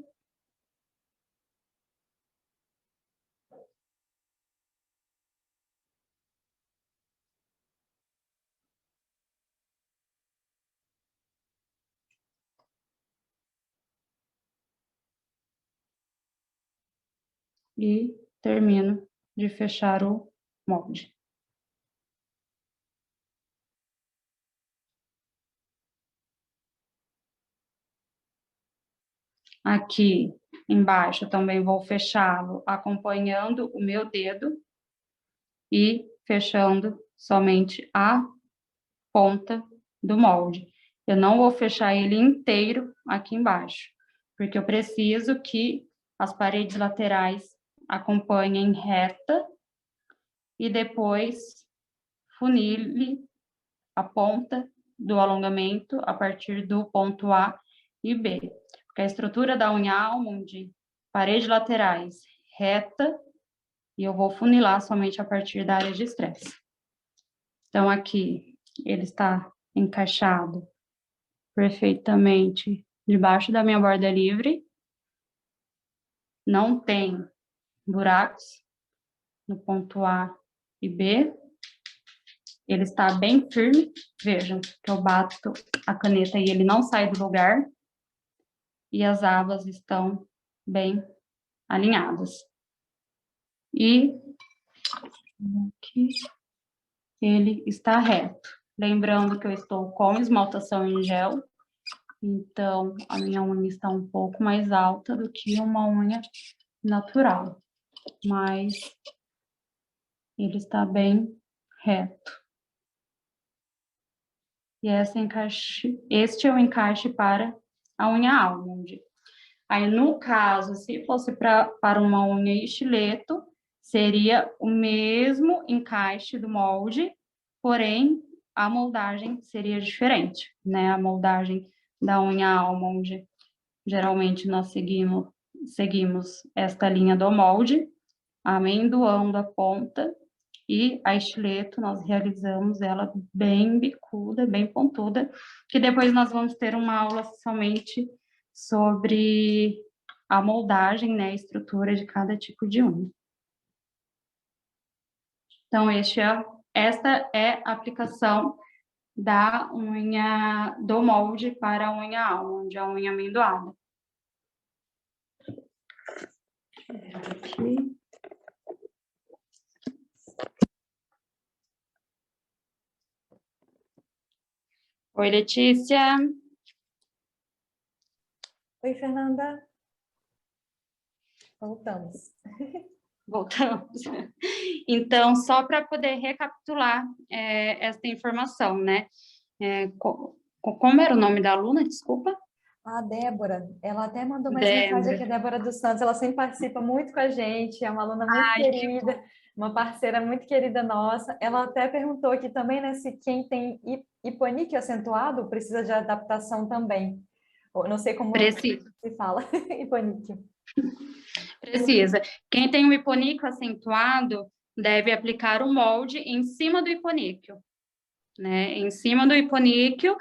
E termino de fechar o molde. Aqui embaixo também vou fechá-lo acompanhando o meu dedo e fechando somente a ponta do molde. Eu não vou fechar ele inteiro aqui embaixo, porque eu preciso que as paredes laterais acompanhem reta e depois funile a ponta do alongamento a partir do ponto A e B. Porque a estrutura da unha almond, paredes laterais reta, e eu vou funilar somente a partir da área de estresse. Então, aqui ele está encaixado perfeitamente debaixo da minha borda livre. Não tem buracos no ponto A e B. Ele está bem firme. Vejam que eu bato a caneta e ele não sai do lugar. E as abas estão bem alinhadas. E aqui ele está reto. Lembrando que eu estou com esmaltação em gel, então a minha unha está um pouco mais alta do que uma unha natural. mas ele está bem reto. E este é o encaixe para a unha almond. Aí, no caso, se fosse para uma unha estileto, seria o mesmo encaixe do molde, porém, a moldagem seria diferente, né? A moldagem da unha almond, geralmente nós seguimos esta linha do molde, amendoando a ponta, e a estileto nós realizamos ela bem bicuda, bem pontuda, que depois nós vamos ter uma aula somente sobre a moldagem, né, a estrutura de cada tipo de unha. Então, esta é a aplicação da unha, do molde para a unha almond, a unha amendoada. Aqui. Oi, Letícia. Oi, Fernanda. Voltamos. Voltamos. Então, só para poder recapitular esta informação, né? Como era o nome da aluna? Desculpa. A Débora, ela até mandou mais Débora. mensagem aqui, a Débora dos Santos, ela sempre participa muito com a gente, é uma aluna muito querida, uma parceira muito querida nossa. Ela até perguntou aqui também, né, se quem tem hiponíqueo acentuado precisa de adaptação também. Eu não sei como se fala, hiponíqueo. Precisa. Quem tem um hiponíqueo acentuado deve aplicar o molde em cima do hiponíqueo, né? Em cima do hiponíqueo,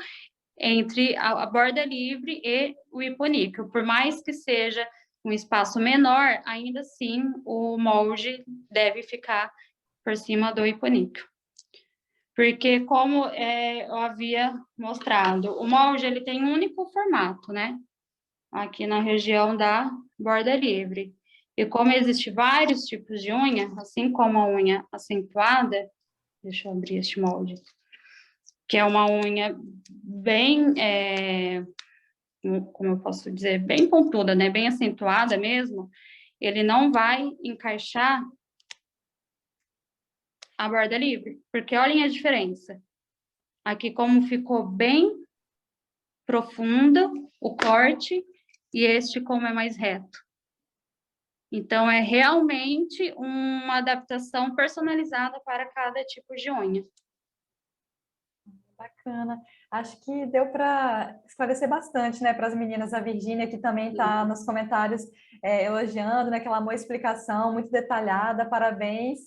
entre a borda livre e o hiponíqueo. Por mais que seja um espaço menor, ainda assim o molde deve ficar por cima do hiponíqueo. Porque, como eu havia mostrado, o molde ele tem um único formato, né? Aqui na região da borda livre. E como existem vários tipos de unha, assim como a unha acentuada, deixa eu abrir este molde, que é uma unha bem, como eu posso dizer, bem pontuda, né? Bem acentuada mesmo, ele não vai encaixar a borda livre, porque olhem a diferença. Aqui como ficou bem profunda o corte, e este como é mais reto. Então, é realmente uma adaptação personalizada para cada tipo de unha. Bacana. Acho que deu para esclarecer bastante, né, para as meninas. A Virgínia, que também está nos comentários elogiando, né, que ela amou a explicação, muito detalhada, parabéns.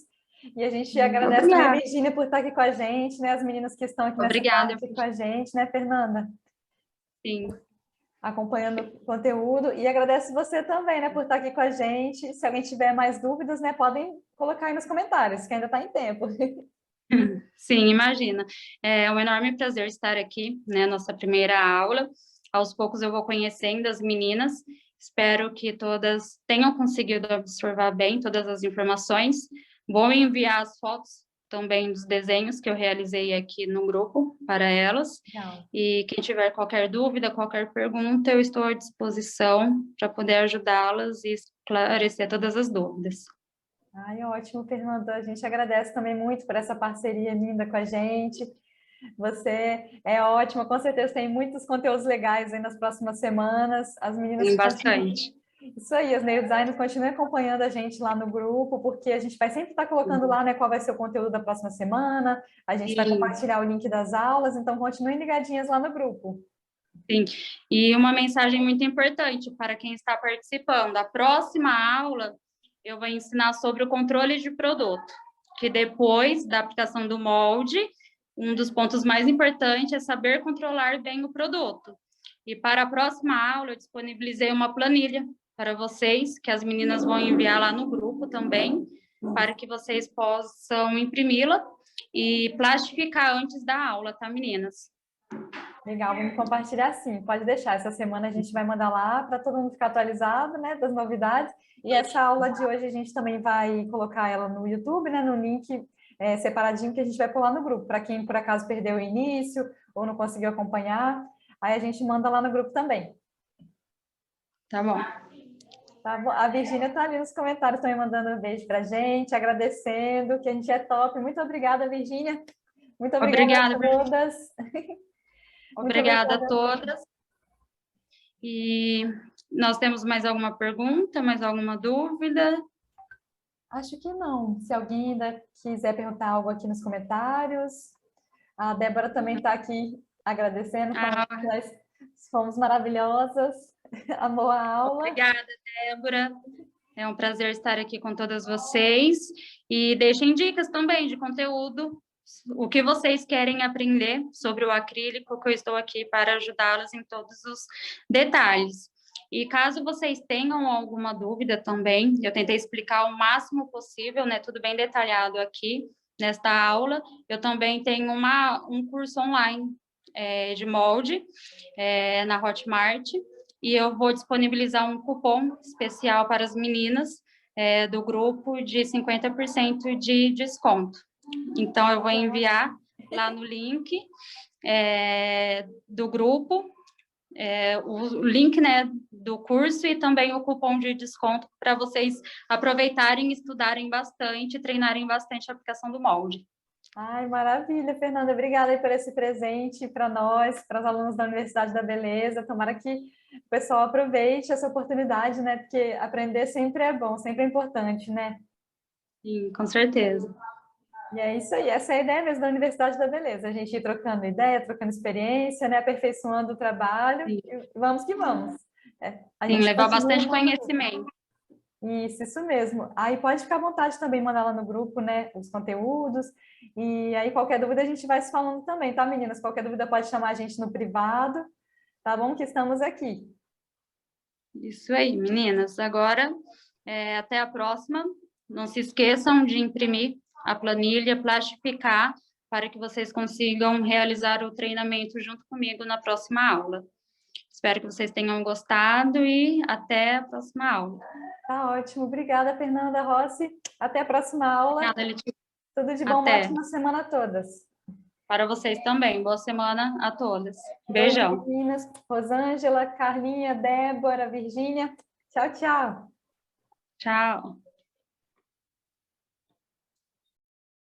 E a gente agradece também a Virgínia por estar aqui com a gente, né, as meninas que estão aqui nessa parte com a gente, né, Fernanda? Sim. Acompanhando o conteúdo, e agradeço você também, né, por estar aqui com a gente. Se alguém tiver mais dúvidas, né, podem colocar aí nos comentários, que ainda está em tempo. Sim, imagina. É um enorme prazer estar aqui, né, nossa primeira aula. Aos poucos eu vou conhecendo as meninas, espero que todas tenham conseguido absorver bem todas as informações. Vou enviar as fotos também dos desenhos que eu realizei aqui no grupo para elas. Legal. E quem tiver qualquer dúvida, qualquer pergunta, eu estou à disposição para poder ajudá-las e esclarecer todas as dúvidas. Ai, ótimo, Fernanda. A gente agradece também muito por essa parceria linda com a gente. Você é ótima, com certeza tem muitos conteúdos legais aí nas próximas semanas. As meninas Tem bastante. Isso aí, as nail designers continuem acompanhando a gente lá no grupo, porque a gente vai sempre estar colocando lá, né, qual vai ser o conteúdo da próxima semana, a gente vai compartilhar o link das aulas, então continuem ligadinhas lá no grupo. Sim, e uma mensagem muito importante para quem está participando, a próxima aula eu vou ensinar sobre o controle de produto, que depois da aplicação do molde, um dos pontos mais importantes é saber controlar bem o produto. E para a próxima aula eu disponibilizei uma planilha para vocês, que as meninas vão enviar lá no grupo também, para que vocês possam imprimi-la e plastificar antes da aula, tá, meninas? Legal, vamos compartilhar sim, pode deixar. Essa semana a gente vai mandar lá para todo mundo ficar atualizado, né, das novidades. E essa aula de hoje a gente também vai colocar ela no YouTube, né, no link separadinho que a gente vai pular no grupo, para quem por acaso perdeu o início ou não conseguiu acompanhar, aí a gente manda lá no grupo também. Tá bom. Tá bom? A Virgínia está ali nos comentários também mandando um beijo para a gente, agradecendo, que a gente é top. Muito obrigada, Virgínia. Muito obrigada a todas. Obrigada a todas. E nós temos mais alguma pergunta, mais alguma dúvida? Acho que não. Se alguém ainda quiser perguntar algo aqui nos comentários. A Débora também está aqui agradecendo, falando que nós fomos maravilhosas. Amou a aula. Obrigada, Débora. É um prazer estar aqui com todas vocês. E deixem dicas também de conteúdo, o que vocês querem aprender sobre o acrílico, que eu estou aqui para ajudá-los em todos os detalhes. E caso vocês tenham alguma dúvida também, eu tentei explicar o máximo possível, né? Tudo bem detalhado aqui nesta aula. Eu também tenho um curso online de molde na Hotmart, e eu vou disponibilizar um cupom especial para as meninas do grupo de 50% de desconto. Então, eu vou enviar lá no link do grupo, o link, né, do curso e também o cupom de desconto para vocês aproveitarem, estudarem bastante, treinarem bastante a aplicação do molde. Ai, maravilha, Fernanda. Obrigada aí por esse presente para nós, para os alunos da Universidade da Beleza. Tomara que o pessoal aproveite essa oportunidade, né? Porque aprender sempre é bom, sempre é importante, né? Sim, com certeza. E é isso aí, essa é a ideia mesmo da Universidade da Beleza, a gente ir trocando ideia, trocando experiência, né? Aperfeiçoando o trabalho, Sim. e vamos que vamos. Sim, levar bastante conhecimento. Isso mesmo. Aí pode ficar à vontade também, mandar lá no grupo, né, os conteúdos, e aí qualquer dúvida a gente vai se falando também, tá, meninas? Qualquer dúvida pode chamar a gente no privado, tá bom? Que estamos aqui. Isso aí, meninas. Agora, até a próxima. Não se esqueçam de imprimir a planilha, plastificar, para que vocês consigam realizar o treinamento junto comigo na próxima aula. Espero que vocês tenham gostado e até a próxima aula. Tá ótimo. Obrigada, Fernanda Rossi. Até a próxima aula. Obrigada, Letícia. Tudo de bom, uma ótima semana a todas. Para vocês também. Boa semana a todas. Beijão. Meninas, Rosângela, Carlinha, Débora, Virgínia. Tchau, tchau. Tchau.